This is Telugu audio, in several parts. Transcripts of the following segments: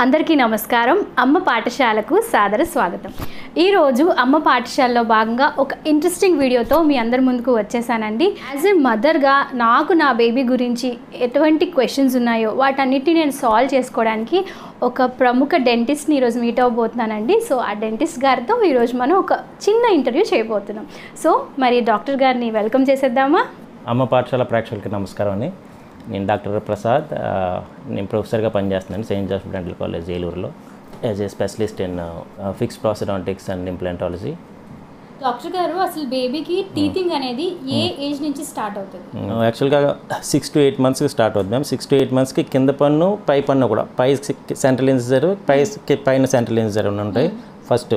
అందరికీ నమస్కారం. అమ్మ పాఠశాలకు సాదర స్వాగతం. ఈరోజు అమ్మ పాఠశాలలో భాగంగా ఒక ఇంట్రెస్టింగ్ వీడియోతో మీ అందరి ముందుకు వచ్చేసానండి. యాజ్ ఏ మదర్గా నాకు నా బేబీ గురించి ఎటువంటి క్వశ్చన్స్ ఉన్నాయో వాటన్నిటిని నేను సాల్వ్ చేసుకోవడానికి ఒక ప్రముఖ డెంటిస్ట్ని ఈరోజు మీట్ అవ్వబోతున్నానండి. సో ఆ డెంటిస్ట్ గారితో ఈరోజు మనం ఒక చిన్న ఇంటర్వ్యూ చేయబోతున్నాం. సో మరి డాక్టర్ గారిని వెల్కమ్ చేసేద్దామా? అమ్మ పాఠశాల ప్రేక్షకులకి నమస్కారం అండి. నేను డాక్టర్ ప్రసాద్. నేను ప్రొఫెసర్గా పనిచేస్తున్నాను సెయింట్ జోసెఫ్ డెంటల్ కాలేజ్ ఏలూరులో as a specialist in fixed prosthodontics and implantology. Doctor గారు, అసలు బేబీకి టీతింగ్ అనేది ఏ ఏజ్ నుంచి స్టార్ట్ అవుతుంది? యాక్చువల్గా 6 to 8 monthsకి స్టార్ట్ అవుతుంది మ్యామ్. 6 to 8 monthsకి కింద పన్ను పై పన్ను కూడా, పై సెంట్రల్ ఇన్సిజర్ పైన సెంట్రల్ ఇన్సిజర్ ఉంటాయి. ఫస్ట్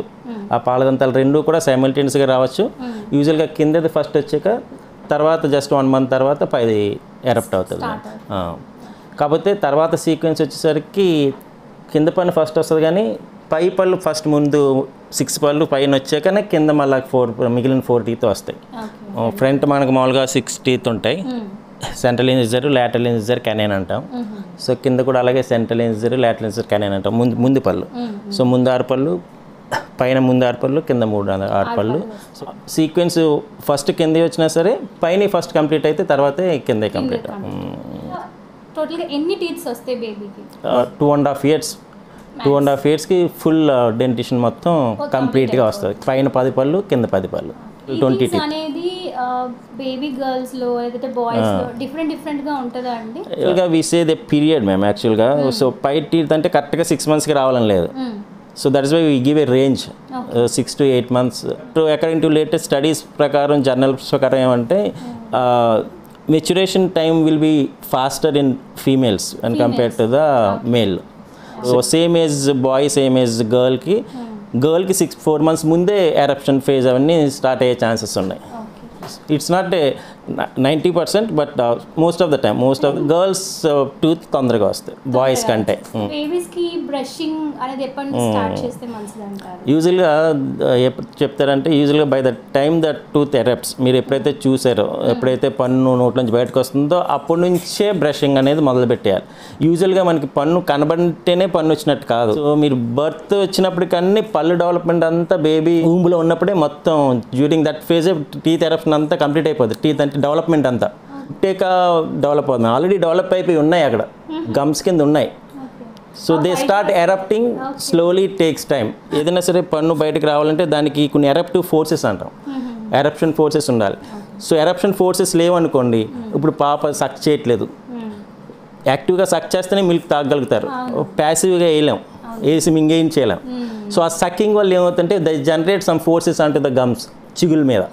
ఆ పాలదంతాలు రెండు కూడా సైమల్టేనియస్గా రావచ్చు. యూజువల్గా కిందది ఫస్ట్ వచ్చాక తర్వాత జస్ట్ 1 month తర్వాత పైది ఎరప్ట్ అవుతుంది. కాకపోతే తర్వాత సీక్వెన్స్ వచ్చేసరికి కింద పన్ను ఫస్ట్ వస్తుంది, కానీ పై పళ్ళు ఫస్ట్ ముందు 6 పళ్ళు పైన వచ్చాకనే కింద మళ్ళీ మిగిలిన 4 teeth వస్తాయి. ఫ్రంట్ మనకు మామూలుగా 6 teeth ఉంటాయి. సెంట్రల్ ఇన్సిజర్, లాటరల్ ఇన్సిజర్, కెనైన్ అంటాం. సో కింద కూడా అలాగే సెంట్రల్ ఇన్సిజర్, లాటరల్ ఇన్సిజర్, కెనైన్ అంటాం. ముందు పళ్ళు. సో ముందు 6 పళ్ళు, పైన ముందు 6 పళ్ళు, కింద 6 పళ్ళు. సో సీక్వెన్స్ ఫస్ట్ కింద వచ్చినా సరే పైన ఫస్ట్ కంప్లీట్ అయితే తర్వాతే కింద కంప్లీట్. టోటల్గా ఎన్ని టీత్స్ వస్తాయి బేబీకి? 2.5 years. 2.5 yearsకి ఫుల్ డెంటిషన్ మొత్తం కంప్లీట్గా వస్తుంది. పైన 10 పళ్ళు, కింద 10 పళ్ళు, 20 teeth అనేది బేబీ గర్ల్స్ లో లేకపోతే బాయ్స్ లో డిఫరెంట్ గా ఉంటుందా అండి? యాక్చువల్గా we say the period ma'am. యాక్చువల్గా సో పై టీత్ అంటే కరెక్ట్గా 6 monthsకి రావాలని లేదు. So that is why we give a range 6 to 8 months. According to latest studies ప్రకారం, జర్నల్స్ ప్రకారం ఏమంటే maturation time will be faster in females and compared to the male. So same age boy, same age గర్ల్కి 4 months ముందే ఎరప్షన్ ఫేజ్ అవన్నీ స్టార్ట్ అయ్యే ఛాన్సెస్ ఉన్నాయి. It's not a 90%, but most of the time most of the girls tooth తొందరగా వస్తాయి బాయ్స్ కంటే. యూజువల్గా ఎప్పుడు చెప్తారంటే, యూజువల్గా by the time that tooth erupts, మీరు ఎప్పుడైతే చూసారో, ఎప్పుడైతే పన్ను నోట్ల నుంచి బయటకు వస్తుందో అప్పటి నుంచే బ్రషింగ్ అనేది మొదలు పెట్టేయాలి. యూజువల్గా మనకి పన్ను కనబడితేనే పన్ను వచ్చినట్టు కాదు. సో మీరు బర్త్ వచ్చినప్పటికన్నీ పళ్ళు డెవలప్మెంట్ అంతా బేబీ ఊంబులో ఉన్నప్పుడే మొత్తం during that phase teeth eruption అంతా కంప్లీట్ అయిపోతుంది. టీత్ అంటే డెవలప్మెంట్ అంతా టేకా డెవలప్ అవుతుంది. ఆల్రెడీ డెవలప్ అయిపోయి ఉన్నాయి, అక్కడ గమ్స్ కింద ఉన్నాయి. So they start erupting slowly, takes time. ఏదైనా సరే పన్ను బయటకు రావాలంటే దానికి కొన్ని ఎరప్టివ్ ఫోర్సెస్ అంటాం, ఎరప్షన్ ఫోర్సెస్ ఉండాలి. సో ఎరప్షన్ ఫోర్సెస్ లేవనుకోండి, ఇప్పుడు పాప సక్ చేయట్లేదు, యాక్టివ్గా సక్ చేస్తేనే మిల్క్ తాగలుగుతారు, ప్యాసివ్గా వేయలేం, వేసి మింగేం చేయలేం. సో ఆ సక్కింగ్ వల్ల ఏమవుతుంటే the generate some forces onto the gums, చిగుల మీద.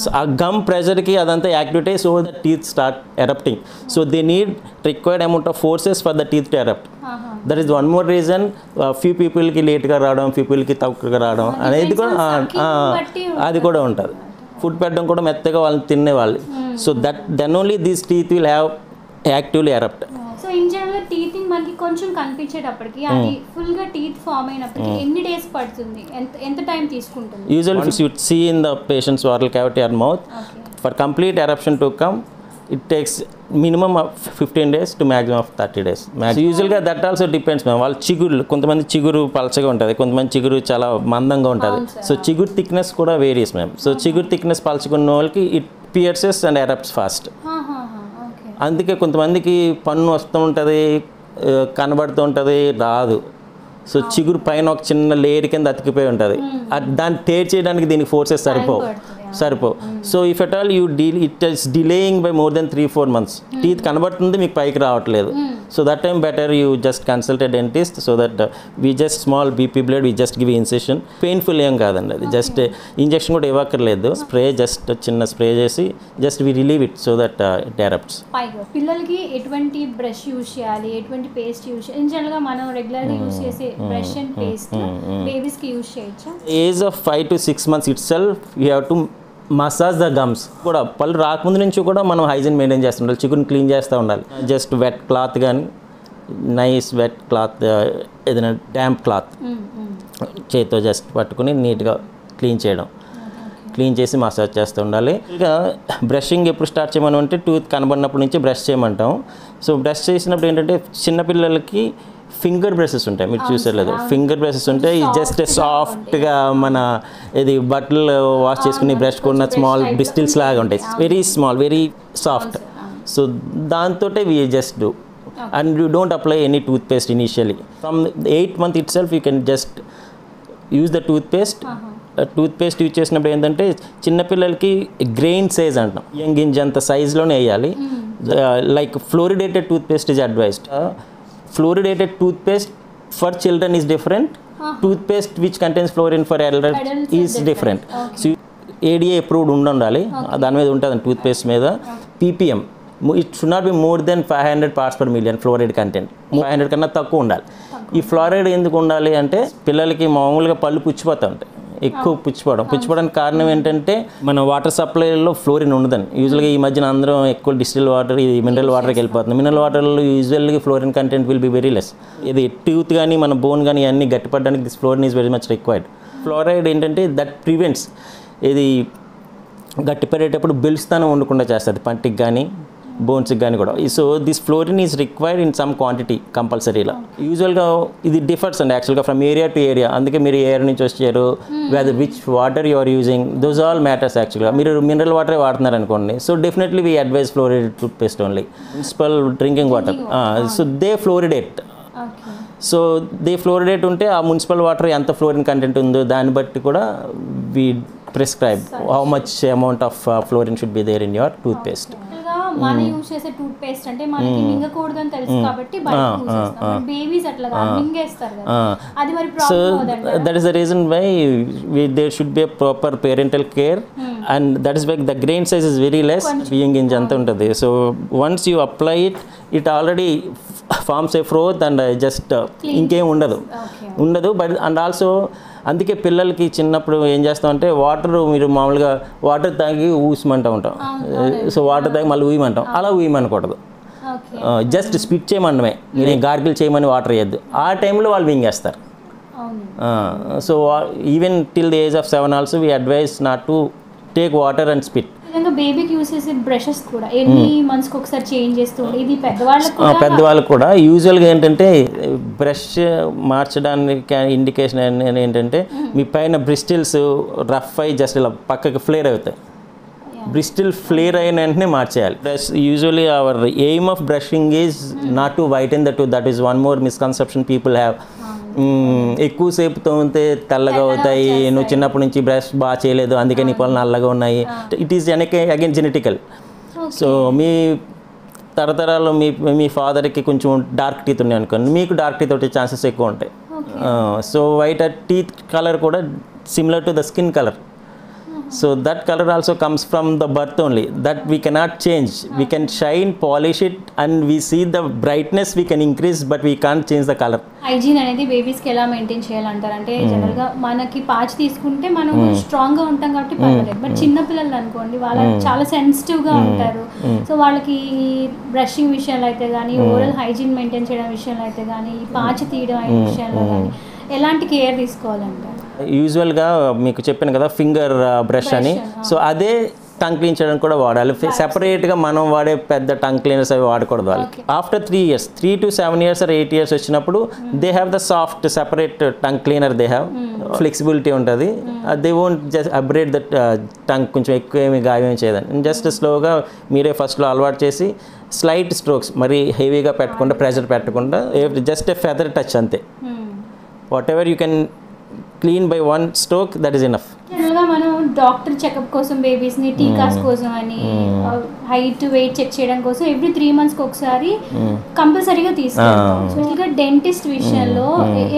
సో ఆ గమ్ ప్రెషర్కి అదంతా యాక్టివేట్ అయ్యి, so the teeth start erupting. So they need required amount of forces for the teeth to erupt. That is one more reason few పీపుల్కి లేట్గా రావడం, పీపుల్కి తక్కువగా రావడం అనేది కూడా అది కూడా ఉంటుంది. ఫుడ్ పెట్టడం కూడా మెత్తగా వాళ్ళని తినేవాళ్ళు. So then only these teeth will have actively erupt. So in general teething మనకి కొంచెం కనిపించేటప్పటికి అది ఫుల్గా టీత్ ఫామ్ అయినప్పటికీ ఎన్ని డేస్ పడుతుంది, ఎంత టైం తీసుకుంటుంది? Usually you see in the patients oral cavity or mouth, for complete eruption to come it takes minimum of 15 days to maximum of 30 days. యూజువల్గా దట్ ఆల్సో డిపెండ్స్ మ్యామ్. వాళ్ళ చిగురు, కొంతమంది చిగురు పలచగా ఉంటుంది, కొంతమంది చిగురు చాలా మందంగా ఉంటుంది. సో చిగురు థిక్నెస్ కూడా వేరియస్ మ్యామ్. సో చిగురు థిక్నెస్ పలచుకున్న వాళ్ళకి ఇట్ పియర్సెస్ అండ్ ఎరప్ట్స్ ఫాస్ట్. అందుకే కొంతమందికి పన్ను వస్తూ ఉంటుంది, కనబడుతూ ఉంటుంది, రాదు. సో చిగురు పైన ఒక చిన్న లేయర్ కింద అతికిపోయి ఉంటుంది, దాన్ని టేర్ చేయడానికి దీనికి ఫోర్సెస్ సరిపోవు. So if at all it is delaying by more than 3-4 months. Teeth కనబడుతుంది, మీకు పైకి రావట్లేదు. So that time better you just consult a dentist. So that we just small BP blood, we just give incision. Painful ఏం కాదండి, అది జస్ట్ ఇంజెక్షన్ కూడా ఇవ్వక్కర్లేదు. స్ప్రే, జస్ట్ చిన్న స్ప్రే చేసి just we relieve it so that it erupts. పిల్లలకి ఎటువంటి బ్రష్ యూజ్ చేయాలి, ఎటువంటి పేస్ట్ యూజ్ చేయాలి? జనరల్గా మనం రెగ్యులర్గా యూజ్ చేసే బ్రష్ అండ్ పేస్ట్ బేబీస్కి యూజ్ చేయొచ్చా? Age of 5 to 6 months itself you have to massage the gums. కూడా పళ్ళు రాకముందు నుంచి కూడా మనం హైజీన్ మెయింటైన్ చేస్తూ ఉండాలి, చికెన్ క్లీన్ చేస్తూ ఉండాలి. జస్ట్ వెట్ క్లాత్ కానీ, నైస్ వెట్ క్లాత్, ఏదైనా డ్యాంప్ క్లాత్ చేతితో జస్ట్ పట్టుకుని నీట్గా క్లీన్ చేయడం, క్లీన్ చేసి మసాజ్ చేస్తూ ఉండాలి. ఇంకా బ్రషింగ్ ఎప్పుడు స్టార్ట్ చేయమని అంటే టూత్ కనబడినప్పటి నుంచి బ్రష్ చేయమంటాం. సో బ్రష్ చేసినప్పుడు ఏంటంటే చిన్నపిల్లలకి ఫింగర్ బ్రషెస్ ఉంటాయి, మీరు చూసేలేదు. ఫింగర్ బ్రషెస్ ఉంటాయి, జస్ట్ సాఫ్ట్గా మన ఇది బట్టలు వాష్ చేసుకుని బ్రష్ కొన్న స్మాల్ బ్రిస్టిల్స్ లాగా ఉంటాయి, very small, very soft. So దాంతో we just do, and you don't apply any toothpaste initially. From 8th month itself you can just use the toothpaste use చేసినప్పుడు ఏంటంటే చిన్నపిల్లలకి గ్రెయిన్ సైజ్ అంటాం, గింజ అంత సైజులోనే వేయాలి. Like fluoridated toothpaste is advised. Fluoridated toothpaste for children is different. Toothpaste which contains fluorine for adults is different. So ADA approved ఉండాలి, దాని మీద ఉంటుంది టూత్పేస్ట్ మీద. ppm it should not be more than 500 parts per million fluoride content. 500 కన్నా తక్కువ ఉండాలి. ఈ ఫ్లోరైడ్ ఎందుకు ఉండాలి అంటే పిల్లలకి మామూలుగా పళ్ళు పుచ్చిపోతూ ఉంటాయి, ఎక్కువ పుచ్చిపోవడానికి కారణం ఏంటంటే మన వాటర్ సప్లైలో ఫ్లోరిన్ ఉండదని. యూజువల్గా ఈ మధ్యన అందరం ఎక్కువ డిస్టిల్ వాటర్, ఇది మినరల్ వాటర్కి వెళ్ళిపోతుంది. మినరల్ వాటర్లో యూజువల్గా fluorine content will be very less. ఇది టూత్ కానీ మన బోన్ కానీ అన్నీ గట్టిపడడానికి this fluorine is very much required. Fluoride ఏంటంటే దట్ ప్రివెంట్స్, ఇది గట్టిపడేటప్పుడు బిల్స్తానం ఉండకుండా చేస్తుంది పంటికి కానీ బోన్స్కి కానీ కూడా. So this fluorine is required in some quantity కంపల్సరీలా. యూజువల్గా ఇది డిఫర్స్ అండి యాక్చువల్గా ఫ్రమ్ ఏరియా టు ఏరియా. అందుకే మీరు ఏ ఏరియా నుంచి వచ్చారు, whether which water you are using, those all matters యాక్చువల్గా. మీరు మినరల్ వాటరే వాడుతున్నారు అనుకోండి, so definitely we advise fluoridated toothpaste only. Municipal drinking water, so they fluoridate. So they fluoridate ఉంటే ఆ మున్సిపల్ వాటర్ ఎంత ఫ్లోరిన్ కంటెంట్ ఉందో దాన్ని బట్టి కూడా we prescribe how much amount of fluorine should be there in your toothpaste. మన యూజ్ చేసే టూత్ పేస్ట్ అంటే మనకి మింగకూడదు అని తెలుసు కాబట్టి బేబీస్ అట్లా మింగేస్తారు కదా, అది మరి ప్రాబ్లం అవుతుంది. That is the reason why there should be a proper parental care, and that is why the grain size is very less, బియ్యం గింజ అంత ఉంటుంది. So once you apply it already forms a froth and just ఇంకేం ఉండదు. బట్ అండ్ ఆల్సో అందుకే పిల్లలకి చిన్నప్పుడు ఏం చేస్తామంటే వాటర్, మీరు మామూలుగా వాటర్ తాగి ఊసమంటూ ఉంటాం, సో వాటర్ తాగి మళ్ళీ ఊయమంటాం, అలా ఊయమనకూడదు. జస్ట్ స్పిట్ చేయమనమే, మీరు గార్గిల్ చేయమని వాటర్ వేయద్దు. ఆ టైంలో వాళ్ళు మింగేస్తారు. So even till the age of 7 also we advise not to take water and spit. బేబీకి యూస్ చేసే బ్రషెస్ కూడా ఎన్ని మంత్స్కి ఒకసారి చేంజ్ చేస్తూ, ఇది పెద్దవాళ్ళకు కూడా యూజువల్గా ఏంటంటే బ్రష్ మార్చడానికి ఇండికేషన్ ఏంటంటే మీ పైన బ్రిస్టిల్స్ రఫ్ అయ్యి జస్ట్ ఇలా పక్కకి ఫ్లేర్ అవుతాయి. బ్రిస్టిల్ ఫ్లేర్ అయిన వెంటనే మార్చేయాలి. Usually our aim of brushing is not to whiten the tooth. That is one more misconception people have. ఎక్కువసేపు తోమితే తెల్లగా అవుతాయి, నువ్వు చిన్నప్పటి నుంచి బ్రష్ బాగా చేయలేదు అందుకే నీ పళ్ళు నల్లగా ఉన్నాయి. It is again genetical. So మీ తరతరాలు మీ ఫాదర్కి కొంచెం డార్క్ టీత్ ఉన్నాయి అనుకోండి, మీకు డార్క్ టీత్ వచ్చే ఛాన్సెస్ ఎక్కువ ఉంటాయి. సో వైట్ టీత్ కలర్ కూడా similar to the skin colour. So that color also comes from the birth only, that we cannot change. We can shine, polish it, and we see the brightness we can increase, but we can't change the color. Hygiene అనేది బేబీస్కి ఎలా మెయింటైన్ చేయాలంటారు అంటే, జనరల్గా మనకి పాచి తీసుకుంటే మనం స్ట్రాంగ్గా ఉంటాం కాబట్టి పర్వాలేదు. బట్ చిన్నపిల్లలు అనుకోండి, వాళ్ళు చాలా సెన్సిటివ్గా ఉంటారు. సో వాళ్ళకి బ్రషింగ్ విషయాలు అయితే కానీ, ఓరల్ హైజీన్ మెయింటైన్ చేయడం విషయంలో అయితే కానీ, ఈ పాచి తీయడం అనే విషయంలో కానీ ఎలాంటి కేర్ తీసుకోవాలంటారు? యూజువల్గా మీకు చెప్పాను కదా ఫింగర్ బ్రష్ అని, సో అదే టంగ్ క్లీన్ చేయడానికి కూడా వాడాలి. సెపరేట్గా మనం వాడే పెద్ద టంగ్ క్లీనర్స్ అవి వాడకూడదు వాళ్ళకి. After 3 years, 3 to 7 years or 8 years వచ్చినప్పుడు they have the soft separate tongue cleaner. They have flexibility ఉంటుంది. They won't just upgrade the tongue, కొంచెం ఎక్కువ ఏమి గాయం చేయదని. జస్ట్ స్లోగా మీరే ఫస్ట్లో అలవాటు చేసి స్లైట్ స్ట్రోక్స్, మరీ హెవీగా పెట్టకుండా, ప్రెషర్ పెట్టకుండా, జస్ట్ ఎ ఫెదర్ టచ్ అంతే. What ever you can clean by 1 stroke, that is enough. జనరల్గా మనం డాక్టర్ చెకప్ కోసం బేబీస్ని, టీకాస్ కోసం అని, హైట్ వెయిట్ చెక్ చేయడం కోసం ఎవ్రీ 3 monthsకి ఒకసారి కంపల్సరీగా తీసుకెళ్తాం. సో డెంటిస్ట్ విషయంలో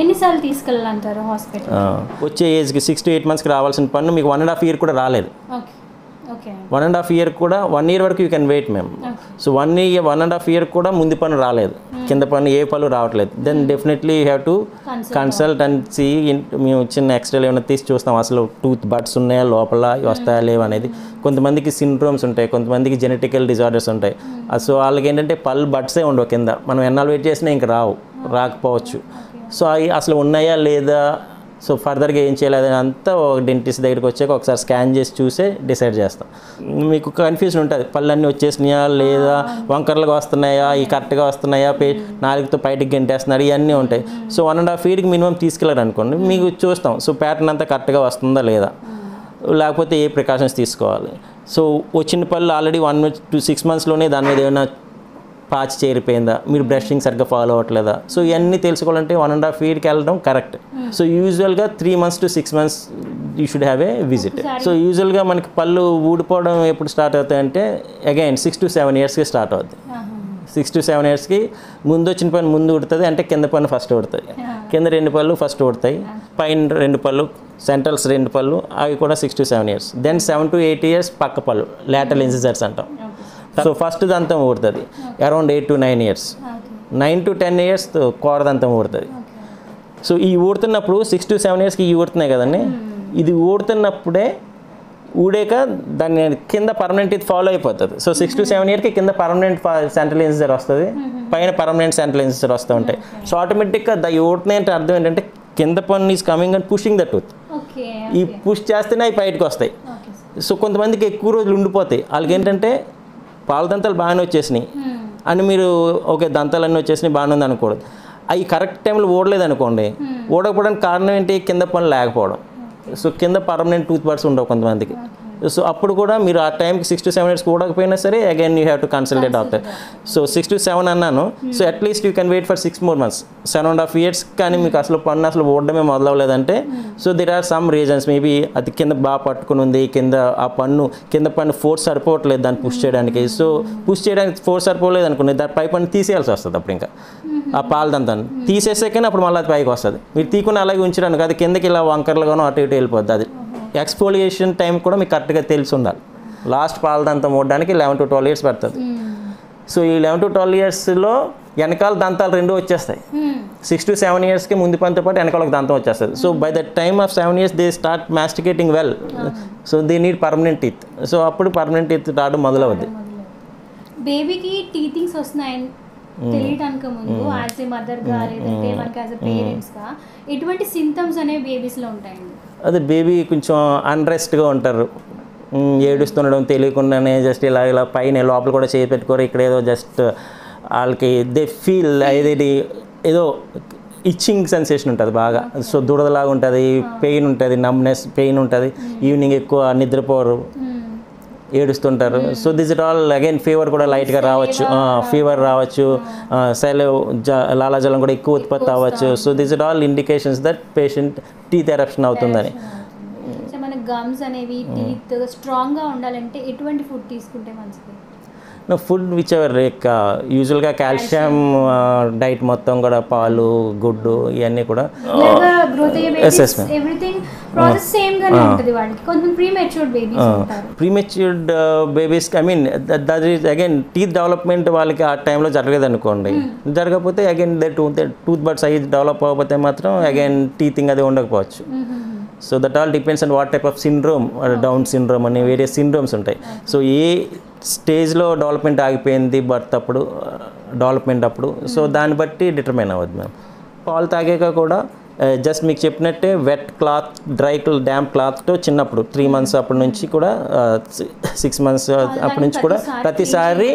ఎన్నిసార్లు తీసుకెళ్ళాలంటారు హాస్పిటల్? వచ్చే ఏజ్కి 6 to 8 monthsకి రావాల్సిన పన్ను మీకు 1.5 year కూడా రాలేదు. 1.5 year కూడా 1 year వరకు యూ కెన్ వెయిట్ మేము. సో 1.5 year కూడా ముందు పన్ను రాలేదు, కింద పన్ను ఏ పళ్ళు రావట్లేదు, then definitely you have to consult and see. మేము చిన్న ఎక్స్రేలు ఏమైనా తీసి చూస్తాం అసలు టూత్ బడ్స్ ఉన్నాయా లోపల, వస్తాయా లేవు అనేది. కొంతమందికి సిండ్రోమ్స్ ఉంటాయి, కొంతమందికి జెనెటికల్ డిజార్డర్స్ ఉంటాయి. సో వాళ్ళకి ఏంటంటే పళ్ళు బడ్సే ఉండవు కింద, మనం ఎన్నాళ్ళు వెయిట్ చేసినా ఇంక రాకపోవచ్చు. సో అవి అసలు ఉన్నాయా లేదా, సో ఫర్దర్గా ఏం చేయాలి అని అంతా ఒక డెంటిస్ట్ దగ్గరికి వచ్చాక ఒకసారి స్కాన్ చేసి చూసే డిసైడ్ చేస్తాం. మీకు కన్ఫ్యూజన్ ఉంటుంది, పళ్ళన్నీ వచ్చేసినాయా లేదా, వంకర్లుగా వస్తున్నాయా, ఈ కరెక్ట్గా వస్తున్నాయా, నాలుగుతో బయటికి గెంటేస్తున్నారు, ఇవన్నీ ఉంటాయి. సో 1.5 years మినిమం తీసుకెళ్ళారు అనుకోండి, మీకు చూస్తాం సో ప్యాటర్న్ అంతా కరెక్ట్గా వస్తుందా లేదా, లేకపోతే ఏ ప్రికాషన్స్ తీసుకోవాలి. సో వచ్చిన పళ్ళు ఆల్రెడీ 1 to 6 monthsలోనే దాని మీద ఏమైనా పాచి చేరిపోయిందా, మీరు బ్రషింగ్ సరిగ్గా ఫాలో అవ్వట్లేదా, సో ఇవన్నీ తెలుసుకోవాలంటే 1.5 years వెళ్ళడం కరెక్ట్. సో యూజువల్గా 3 months to 6 months you should have a visit. So యూజువల్గా మనకి పళ్ళు ఊడిపోవడం ఎప్పుడు స్టార్ట్ అవుతాయంటే అగైన్ 6 to 7 yearsకి స్టార్ట్ అవుతుంది. 6 to 7 yearsకి ముందు వచ్చిన పన్ను ముందు ఉడుతుంది, అంటే కింద పన్ను ఫస్ట్ ఉడుతుంది, కింద 2 పళ్ళు ఫస్ట్ ఉడతాయి, పైన 2 పళ్ళు, సెంట్రల్స్ 2 పళ్ళు, అవి కూడా 6 to 7 years. Then 7 to 8 years పక్క పళ్ళు, lateral incisors అంటాం. సో ఫస్ట్ దంతం ఊడుతుంది around 8 to 9 years. 9 to 10 years కోర దంతం ఊడుతుంది. సో ఈ ఊడుతున్నప్పుడు 6 to 7 yearsకి ఈ ఊడుతున్నాయి కదండి, ఇది ఊడుతున్నప్పుడే ఊడాక దాన్ని కింద పర్మనెంట్ ఇది ఫాలో అయిపోతుంది. సో 6 to 7 yearsకి కింద పర్మనెంట్ సెంట్రల్ ఇన్సిజర్ వస్తుంది, పైన పర్మనెంట్ సెంట్రల్ ఇన్సిజర్ వస్తూ ఉంటాయి. సో ఆటోమేటిక్గా దా ఊడుతున్నాయి అంటే అర్థం ఏంటంటే కింద పన్ను is coming and pushing the tooth. ఈ పుష్ చేస్తేనే అవి బయటకు వస్తాయి. సో కొంతమందికి ఎక్కువ రోజులు ఉండిపోతాయి, వాళ్ళకి ఏంటంటే పాల దంతాలు బాగానే వచ్చేసినాయి అని మీరు ఓకే దంతాలన్నీ వచ్చేసినాయి బాగానే ఉంది అనకూడదు. అవి కరెక్ట్ టైంలో ఓడలేదు అనుకోండి, ఓడకపోవడానికి కారణం ఏంటి, కింద పన్ను లేకపోవడం. సో కింద పర్మనెంట్ టూత్ బడ్స్ ఉండవు కొంతమందికి. సో అప్పుడు కూడా మీరు ఆ టైంకి 6 to 7 years కూడకపోయినా సరే again you have to consult a doctor. So 6 to 7 అన్నాను, so at least you can wait for 6 more months, 7.5 years కానీ మీకు అసలు పన్ను అసలు ఓడడమే మొదలవలేదంటే so there are some reasons. Maybe అది కింద బాగా పట్టుకుని ఉంది, కింద ఆ పన్ను కింద పన్ను ఫోర్స్ సరిపోవట్లేదు దాన్ని పుష్ చేయడానికి. సో పుష్ చేయడానికి ఫోర్స్ సరిపోలేదు అనుకోండి, దాని పై పన్ను తీసేయాల్సి వస్తుంది. అప్పుడు ఇంకా ఆ పాల దంతాన్ని తీసేసాకనే అప్పుడు మళ్ళీ అది పైకి వస్తుంది. మీరు తీకుని అలాగే ఉంచడానికి అది కిందకి ఇలా వంకర్లుగానో అటు ఇటు వెళ్ళిపోద్ది. అది ఎక్స్ఫోలియేషన్ టైం కూడా మీకు కరెక్ట్గా తెలిసి ఉండాలి. లాస్ట్ పాల దంతం ఓడడానికి 11 to 12 years పడుతుంది. సో ఈ 11 to 12 yearsలో వెనకాల దంతాలు 2 వచ్చేస్తాయి. 6 to 7 yearsకి ముందు పనితో పాటు వెనకాల ఒక దంతం వచ్చేస్తుంది. So by the time of 7 years they start masticating well, so they need permanent teeth. So అప్పుడు పర్మనెంట్ టీత్ రావడం మొదలవుద్ది. బేబీకి టీతింగ్స్ వస్తున్నాయని తెలియడానికి ముందు యాజ్ ఏ మదర్గా లేదంటే మనకి యాజ్ ఎ పేరెంట్స్గా ఎటువంటి సింటమ్స్ అనేవి బేబీస్లో ఉంటాయండి? అదే బేబీ కొంచెం అన్రెస్ట్గా ఉంటారు, ఏడుస్తుండడం తెలియకుండానే జస్ట్ ఇలా ఇలా పైన లోపల కూడా చేయి పెట్టుకోరు, ఇక్కడ ఏదో జస్ట్ వాళ్ళకి దే ఫీల్ ఏదో ఇచ్చింగ్ సెన్సేషన్ ఉంటుంది బాగా. సో దురదలాగా ఉంటుంది, పెయిన్ ఉంటుంది, నమ్నెస్ పెయిన్ ఉంటుంది, ఈవినింగ్ ఎక్కువ నిద్రపోరు, ఏడుస్తుంటారు. So this it all again fever కూడా లైట్గా రావచ్చు, ఫీవర్ రావచ్చు, లాలాజలం కూడా ఎక్కువ ఉత్పత్తి అవ్వచ్చు. So this it all indications that patient teeth eruption అవుతుందని. మన గమ్స్ అనేవి టీత్ స్ట్రాంగ్గా ఉండాలంటే ఎటువంటి ఫుడ్ తీసుకుంటే మంచిది? ఫుడ్ విచ్ ఎవర్ యూజువల్గా కాల్షియం డైట్ మొత్తం కూడా పాలు, గుడ్డు ఇవన్నీ కూడా ప్రీమెచ్యూర్డ్ బేబీస్కి I mean that is again teeth development వాళ్ళకి ఆ టైంలో జరగలేదు అనుకోండి, జరగకపోతే again tooth bud size develop అవ్వకపోతే మాత్రం అగైన్ టీతింగ్ అది ఉండకపోవచ్చు. So that all depends on what type of syndrome, Down syndrome అని వేరియస్ సిండ్రోమ్స్ ఉంటాయి. సో ఏ స్టేజ్లో డెవలప్మెంట్ ఆగిపోయింది బర్త్ అప్పుడు, డెవలప్మెంట్ అప్పుడు, సో దాన్ని బట్టి డిటర్మైన్ అవ్వద్దు మ్యామ్. పాలు తాగాక కూడా జస్ట్ మీకు చెప్పినట్టే వెట్ క్లాత్, డ్యాంప్ క్లాత్తో చిన్నప్పుడు 3 months అప్పటి నుంచి కూడా 6 months అప్పటి నుంచి కూడా ప్రతిసారి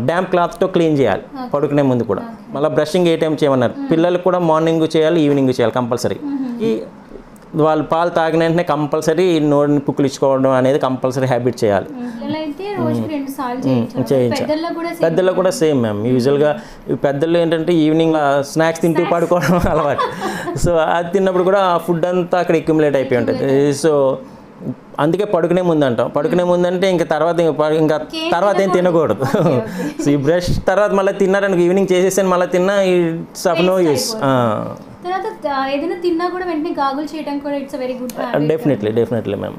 డ్యాంప్ క్లాత్తో క్లీన్ చేయాలి పడుకునే ముందు కూడా. మళ్ళీ బ్రషింగ్ ఏ టైం చేయమన్నారు, పిల్లలకు కూడా మార్నింగ్ చేయాలి, ఈవినింగ్ చేయాలి కంపల్సరీ. వాళ్ళు పాలు తాగిన వెంటనే కంపల్సరీ నోటిని పుక్కిలించుకోవడం అనేది కంపల్సరీ హ్యాబిట్ చేయాలి. పెద్దల్లో కూడా సేమ్ మ్యామ్. యూజువల్గా పెద్దల్లో ఏంటంటే ఈవినింగ్ స్నాక్స్ తింటూ పడుకోవడం అలవాటు. సో అది తిన్నప్పుడు కూడా ఆ ఫుడ్ అంతా అక్కడ అక్యుములేట్ అయిపోయి ఉంటుంది. సో అందుకే పడుకునే ముందు అంటాం. పడుకునే ముందు అంటే ఇంకా తర్వాత ఏం తినకూడదు. సో ఈ బ్రష్ తర్వాత మళ్ళీ తిన్నారనుకో, ఈవినింగ్ చేసేసాను మళ్ళీ తిన్నా, ఇట్స్ ఆఫ్ నో యూస్. ఏదైనా తిన్నా కూడా వెంటనే గాగుల్ చేయడం కూడా it's very good habit. Definitely ma'am.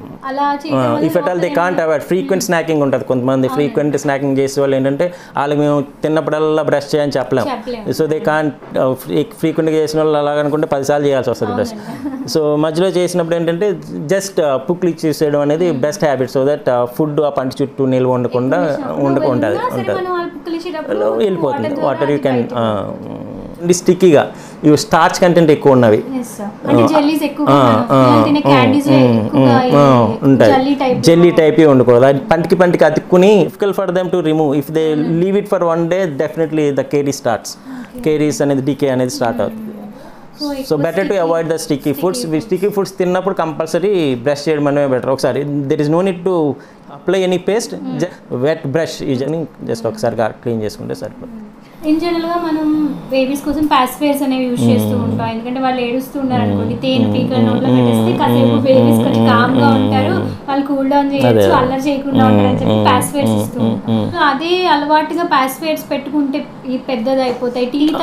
If at all they can't avoid frequent snacking ఉంటుంది. కొంతమంది ఫ్రీక్వెంట్ స్నాకింగ్ చేసే వాళ్ళు ఏంటంటే వాళ్ళకి మేము తిన్నప్పుడల్లా బ్రష్ చేయని చెప్పలేము. సో దే కాంట్ ఫ్రీక్వెంట్గా చేసిన వాళ్ళు అలాగనుకుంటే 10 సార్లు చేయాల్సి వస్తుంది బ్రష్. సో మధ్యలో చేసినప్పుడు ఏంటంటే జస్ట్ పుక్లు ఇచ్చేసేయడం అనేది best habit. So that food ఆ పంట చుట్టూ నిల్వ ఉండకుండా ఉంటుంది వెళ్ళిపోతుంది. వాటర్ యూ కెన్ స్టిక్కీగా ఇవి స్టార్చ్ కంటెంట్ ఎక్కువ ఉన్నవి ఉంటాయి. జెల్లీ టైప్ వండుకోవాలి. అది పంటికి అతుక్కుని difficult for them to remove. If they leave it for 1 day definitely the caries starts. Caries అనేది డికే అనేది స్టార్ట్ అవుతుంది. So better to avoid the sticky foods. Sticky foods తిన్నప్పుడు కంపల్సరీ బ్రష్ చేయడం అనేది బెటర్. ఒకసారి there is no need to apply any paste, wet brush usually just ఒకసారి క్లీన్ చేసుకుంటే సరిపోతుంది. ఇన్ జనరల్గా మనం బేబీస్ కోసం పాసిఫైర్స్ అనేవి యూజ్ చేస్తూ ఉంటాం. ఎందుకంటే వాళ్ళు ఏడుస్తూ ఉన్నారు అనుకోండి, తేనె పీకల నోట్లో పెట్టేస్తే కాసేపు బేబీస్ కొంచెం కామ్గా ఉంటారు, వాళ్ళు కూల్ డౌన్ చేయొచ్చు, అల్లరి చేయకుండా ఉంటారు అని చెప్పి పాసిఫైర్స్ ఇస్తూ ఉంటాం. సో అదే అలవాటుగా పాసిఫైర్స్ పెట్టుకుంటే ఈ పెద్దది అయిపోతాయి, టీత్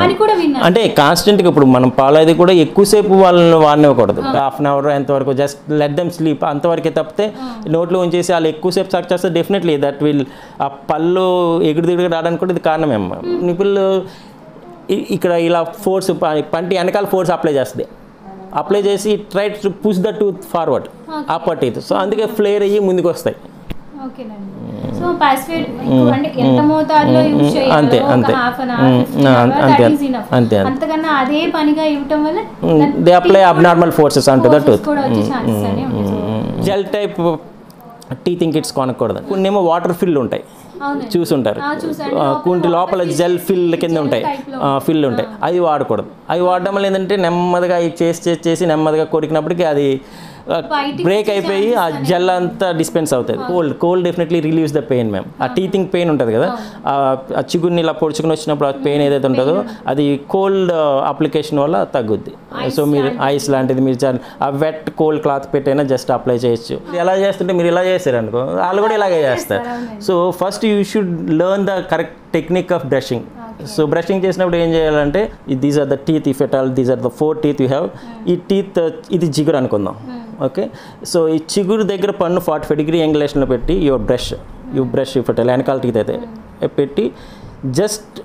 అని కూడా విన్నాను. అంటే కాన్స్టెంట్గా ఇప్పుడు మనం పాలది కూడా ఎక్కువసేపు వాళ్ళని వాడనివ్వకూడదు. హాఫ్ అన్ అవర్ ఎంతవరకు జస్ట్ లెట్ దెమ్ స్లీప్ అంతవరకే తప్పితే నోట్లో ఉంచేసి వాళ్ళు ఎక్కువసేపు సక్ చేస్తే డెఫినెట్లీ దట్ విల్ ఆ పళ్ళు ఎగుడు రావడానికి కూడా ఇది కారణమేమ్మా. నిపుల్ ఇక్కడ ఇలా ఫోర్స్ పంటి వెనకాల ఫోర్స్ అప్లై చేస్తుంది. అప్లై చేసి try to push the tooth forward upper teeth. So అందుకే ఫ్లేర్ అయ్యి ముందుకు వస్తాయి. అంతే they apply abnormal forces onto the tooth. Gel type teething kits కొనకూడదు. కొన్నేమో వాటర్ ఫిల్ ఉంటాయి, చూసుంటారు. కొన్ని లోపల జెల్ ఫిల్ కింద ఉంటాయి, ఫిల్ ఉంటాయి, అవి వాడకూడదు. అవి వాడడం వల్ల ఏంటంటే నెమ్మదిగా చేసి నెమ్మదిగా కొరికినప్పటికీ అది బ్రేక్ అయిపోయి ఆ జెల్ అంతా డిస్పెన్స్ అవుతుంది. Cold definitely relieves the pain ma'am. ఆ టీతింగ్ పెయిన్ ఉంటుంది కదా, ఆ చిగురిని ఇలా పొడుచుకుని వచ్చినప్పుడు ఆ పెయిన్ ఏదైతే ఉంటుందో అది కోల్డ్ అప్లికేషన్ వల్ల తగ్గుద్ది. సో మీరు ఐస్ లాంటిది మీరు ఆ వెట్ కోల్డ్ క్లాత్ పెట్టైనా జస్ట్ అప్లై చేయొచ్చు. ఎలా చేస్తుంటే మీరు ఇలా చేస్తారు అనుకో, వాళ్ళు కూడా ఇలాగే చేస్తారు. So first you should learn the correct technique of brushing. So brushing చేసినప్పుడు ఏం చేయాలంటే these are the teeth, if at all these are the 4 teeth you have. ఈ టీత్ ఇది జిగురు అనుకుందాం, ఓకే. సో ఈ చిగురు దగ్గర పన్ను 45 degree యాంగిలేషన్లో పెట్టి you brush if at all వెనకాల టీత్ అయితే పెట్టి just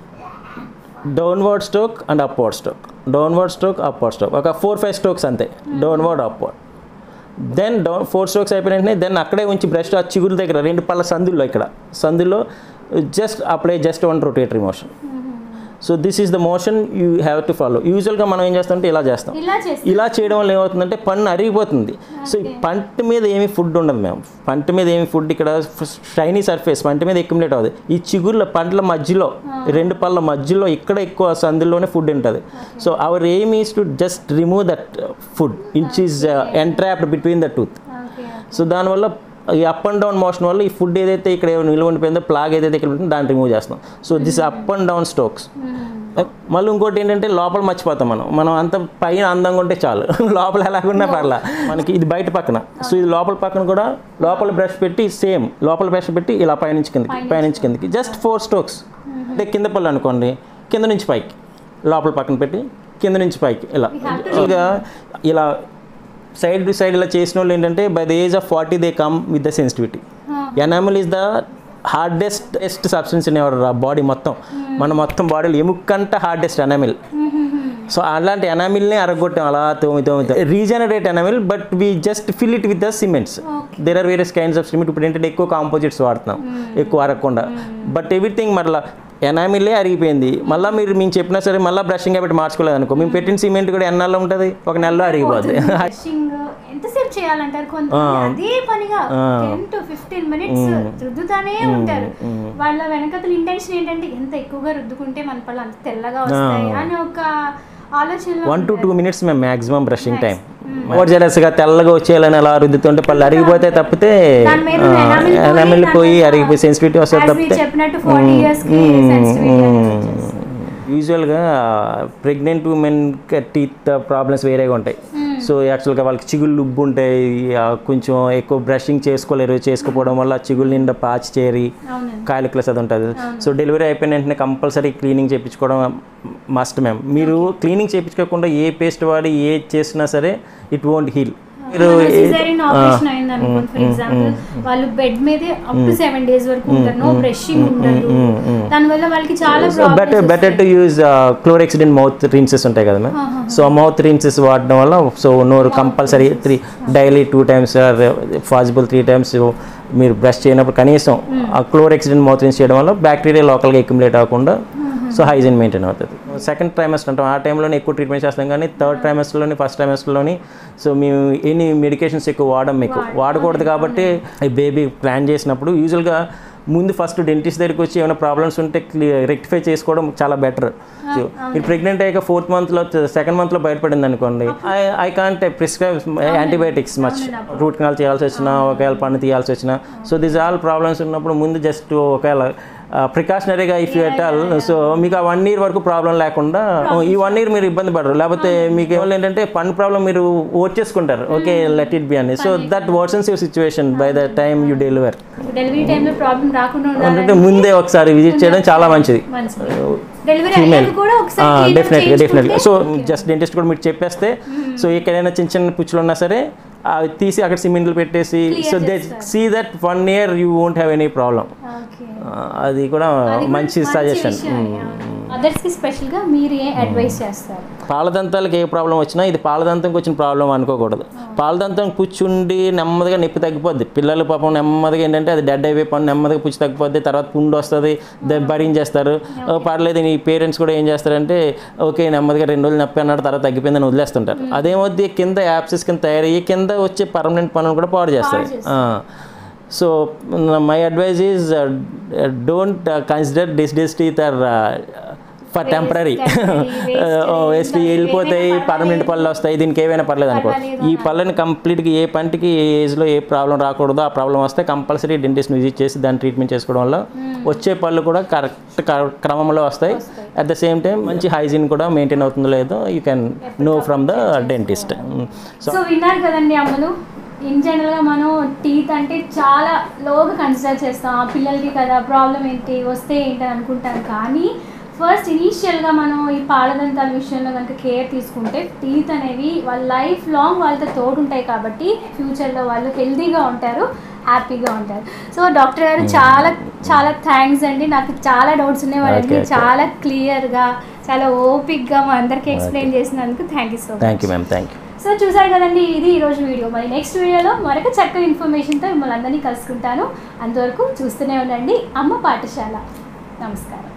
downward stroke and upward stroke, downward stroke upward stroke, ఒక 4-5 strokes అంతే, డౌన్వర్డ్ అప్వర్డ్. దెన్ 4 strokes అయిపోయిన వెంటనే దెన్ అక్కడే ఉంచి బ్రష్ ఆ చిగురు దగ్గర 2 పళ్ళ సందుల్లో ఇక్కడ సందుల్లో just apply just 1 rotatory motion. So this is the motion you have to follow. యూజువల్గా మనం ఏం చేస్తామంటే ఇలా చేస్తాం. ఇలా చేయడం వల్ల ఏమవుతుందంటే పన్ను అరిగిపోతుంది. సో ఈ పంట మీద ఏమి ఫుడ్ ఉండదు మ్యామ్. పంట మీద ఏమి ఫుడ్, ఇక్కడ షైనీ సర్ఫేస్ పంట మీద ఎక్యుములేట్ అవుతుంది. ఈ చిగుర్ల పంటల మధ్యలో 2 పళ్ళ మధ్యలో ఇక్కడ ఎక్కువ సందుల్లోనే ఫుడ్ ఉంటుంది. So our aim is to just remove that food which is ఎంట్రాప్డ్ between the tooth. So దానివల్ల ఈ అప్ అండ్ డౌన్ మోషన్ వల్ల ఈ ఫుడ్ ఏదైతే ఇక్కడ నిల్వ ఉండిపోయిందో, ప్లాగ్ ఏదైతే ఇక్కడ ఉంటుందో దాన్ని రిమూవ్ చేస్తాం. So this up and down strokes. మళ్ళీ ఇంకోటి ఏంటంటే లోపల మర్చిపోతాం మనం అంత పైన అందంగా ఉంటే చాలు, లోపల ఎలాగున్నా పర్లా. మనకి ఇది బయట పక్కన, సో ఇది లోపల పక్కన కూడా లోపల బ్రష్ పెట్టి సేమ్ లోపల బ్రష్ పెట్టి ఇలా పైనుంచి కిందకి జస్ట్ 4 strokes. అంటే కింద పళ్ళు అనుకోండి, కింద నుంచి పైకి లోపల పక్కన పెట్టి కింద నుంచి పైకి ఇలా సైడ్ టు సైడ్ ఇలా చేసిన వాళ్ళు ఏంటంటే by the age of 40 they come with the sensitivity. Enamel is the hardest substance in our body. మన మొత్తం బాడీలో ఎముకంట హార్డెస్ట్ ఎనామిల్. సో అలాంటి ఎనామిల్ని అరగొట్టాం అలా తోమి regenerate enamel, but we just fill it with the cements. There are various kinds of cement. ఇప్పుడు ఏంటంటే ఎక్కువ కాంపోజిట్స్ వాడుతున్నాం, ఎక్కువ అరగకుండా. బట్ ఎవ్రీథింగ్ మరలా ఎనామిల్లే అరిగిపోయింది. మళ్ళీ మేము చెప్పినా సరే మళ్ళీ బ్రషింగ్ హ్యాబిట్ మార్చుకోలేదు అనుకో, మేము పెట్టిన సిమెంట్ కూడా ఎన్నాళ్ళు ఉంటుంది, 1 నెలలో అరిగిపోద్ది. ఎంతసేపు చేయాలంటారు అదే పనిగా 10 to 15 minutes రుద్దుతానే ఉంటారు. వాళ్ళ వెనకతల ఇంటెన్షన్ ఏంటంటే ఎంత ఎక్కువగా రుద్దుకుంటే మన పళ్ళు అంత తెల్లగా వస్తాయి అని ఒక ఆలోచన. 1 to 2 minutes మేము మ్యాక్సిమం బ్రషింగ్ టైం. జలస్గా తెల్లగా వచ్చేయాలని అలా రుద్దుతుంటే పళ్ళు అరిగిపోతే తప్పితే ఎనామిల్ పోయి అరిగిపోయి సెన్సిటివిటీ వస్తుంది తప్పితే. యూజువల్గా ప్రెగ్నెంట్ ఉమెన్ టీత్ ప్రాబ్లమ్స్ వేరేగా ఉంటాయి. సో యాక్చువల్గా వాళ్ళకి చిగుళ్ళు ఉబ్బు ఉంటాయి, కొంచెం ఎక్కువ బ్రషింగ్ చేసుకోకపోవడం వల్ల చిగుళ్ళ నిండా పాచి చేరి కాలిక్యులస్ అది ఉంటుంది. సో డెలివరీ అయిపోయిన వెంటనే కంపల్సరీ క్లీనింగ్ చేయించుకోవడం మస్ట్ మ్యామ్. మీరు క్లీనింగ్ చేయించుకోకుండా ఏ పేస్ట్ వాడి ఏ చేసినా సరే ఇట్ వోంట్ హీల్. వాళ్ళు బెడ్ మీదే అప్ టు 7 days వరకు ఉంటారు, నో బ్రషింగ్ ఉండదు. దానివల్ల వాళ్ళకి చాలా బెటర్ టు యూజ్ క్లోరెక్సిడిన్ మౌత్ రిన్సెస్ ఉంటాయి కదా మ్యామ్. సో మౌత్ రిన్సెస్ వాడడం వల్ల సో నోరు compulsory daily 2 times possible 3 times మీరు బ్రష్ చేయనప్పుడు కనీసం ఆ క్లోరెక్సిడిన్ మౌత్ రిన్స్ చేయడం వల్ల బ్యాక్టీరియా లోకల్గా అక్యుములేట్ అవ్వకుండా సో హైజీన్ మెయింటైన్ అవుతుంది. సెకండ్ ట్రైమెస్టర్ అంటాం, ఆ టైంలోనే ఎక్కువ ట్రీట్మెంట్ చేస్తాం. కానీ థర్డ్ ట్రైమెస్టర్లోని ఫస్ట్ ట్రైమెస్టర్లోని సో మేము ఎన్ని మెడికేషన్స్ ఎక్కువ వాడకూడదు. కాబట్టి బేబీ ప్లాన్ చేసినప్పుడు యూజువల్గా ముందు ఫస్ట్ డెంటిస్ట్ దగ్గరికి వచ్చి ఏమైనా ప్రాబ్లమ్స్ ఉంటే రెక్టిఫై చేసుకోవడం చాలా బెటర్. సో మీరు ప్రెగ్నెంట్ అయ్యాక 4th మంత్లో 2nd మంత్లో బయటపడింది అనుకోండి, I can't prescribe antibiotics much. Root canal చేయాల్సి వచ్చినా, ఒకవేళ పన్ను తీయాల్సి వచ్చినా, సో దీస్ ఆల్ ప్రాబ్లమ్స్ ఉన్నప్పుడు ముందు జస్ట్ ఒకవేళ ప్రికాషనరీగా if you at all, so మీకు ఆ 1 year వరకు ప్రాబ్లం లేకుండా ఈ 1 year మీరు ఇబ్బంది పడరు. లేకపోతే మీకు ఏమైనా ఏంటంటే పన్ను ప్రాబ్లం మీరు ఓర్చేసుకుంటారు, ఓకే లెట్ ఇట్ బి అని. So that worsens your situation by the time you deliver. Delivery టైంలో ప్రాబ్లం రాకుండా అంటే ముందే ఒకసారి విజిట్ చేయడం చాలా మంచిది. డెఫినెట్గా. సో జస్ట్ డెంటిస్ట్ కూడా మీరు చెప్పేస్తే, సో ఎక్కడైనా చిన్న చిన్న పుచ్చులు ఉన్నా సరే అవి తీసి అక్కడ సిమెంట్లు పెట్టేసి, so they see that 1 year you won't have any problem. అది కూడా మంచి సజెషన్. అదర్స్కి స్పెషల్గా మీరు ఏ అడ్వైస్ చేస్తారు? పాలదంతాలకు ఏ ప్రాబ్లం వచ్చినా ఇది పాలదంతంకి వచ్చిన ప్రాబ్లం అనుకోకూడదు. పాలదంతం పుచ్చుండి నెమ్మదిగా నొప్పి తగ్గిపోద్ది. పిల్లలు పాపం నెమ్మదిగా ఏంటంటే అది డెడ్ అయిపోయి పన్ను నెమ్మదిగా పుచ్చి తగ్గిపోద్ది, తర్వాత పుండు వస్తుంది, భరించేస్తారు. పర్లేదు. ఈ పేరెంట్స్ కూడా ఏం చేస్తారంటే ఓకే నెమ్మదిగా 2 రోజులు నొప్పి అన్నాడు, తర్వాత తగ్గిపోయిందని వదిలేస్తుంటారు. అదేమొద్ది కింద యాప్సిస్ కింద తయారయ్యి కింద వచ్చే పర్మనెంట్ పనులు కూడా పాడు చేస్తాయి. So my advice is don't consider this teeth are for temporary. Waste వెళ్ళిపోతాయి, పర్మనెంట్ పళ్ళు వస్తాయి, దీనికి ఏవైనా పర్లేదు అనుకో. ఈ పళ్ళని కంప్లీట్గా ఏ పంటికి ఏ ఏజ్లో ఏ ప్రాబ్లం రాకూడదో ఆ ప్రాబ్లం వస్తే కంపల్సరీ డెంటిస్ట్ని విజిట్ చేసి దాన్ని ట్రీట్మెంట్ చేసుకోవడం వల్ల వచ్చే పళ్ళు కూడా కరెక్ట్ క్రమంలో వస్తాయి. అట్ ద సేమ్ టైం మంచి హైజీన్ కూడా మెయింటైన్ అవుతుందో లేదో you can know from the dentist. So విన్నారు కదండి అమ్మలు, ఇన్ జనరల్గా మనం టీత్ అంటే చాలా లోగా కన్సిడర్ చేస్తాం. ఆ పిల్లలకి కదా ప్రాబ్లం ఏంటి వస్తే ఏంటి అని అనుకుంటాం. కానీ ఫస్ట్ ఇనీషియల్గా మనం ఈ పాలదంతాల విషయంలో కనుక కేర్ తీసుకుంటే టీత్ అనేవి వాళ్ళ లైఫ్ లాంగ్ వాళ్ళతో తోడుంటాయి. కాబట్టి ఫ్యూచర్లో వాళ్ళు హెల్తీగా ఉంటారు, హ్యాపీగా ఉంటారు. సో డాక్టర్ గారు చాలా చాలా థ్యాంక్స్ అండి. నాకు చాలా డౌట్స్ ఉన్నాయి, వాళ్ళకి చాలా క్లియర్గా చాలా ఓపిక్గా మా అందరికీ ఎక్స్ప్లెయిన్ చేసినందుకు thank you so much. Thank you ma'am. Thank you. So చూసారు కదండి, ఇది ఈరోజు వీడియో. మరి నెక్స్ట్ వీడియోలో మరొక చక్కని ఇన్ఫర్మేషన్తో మిమ్మల్ని అందరినీ కలుసుకుంటాను. అంతవరకు చూస్తూనే ఉండండి అమ్మ పాఠశాల. నమస్కారం.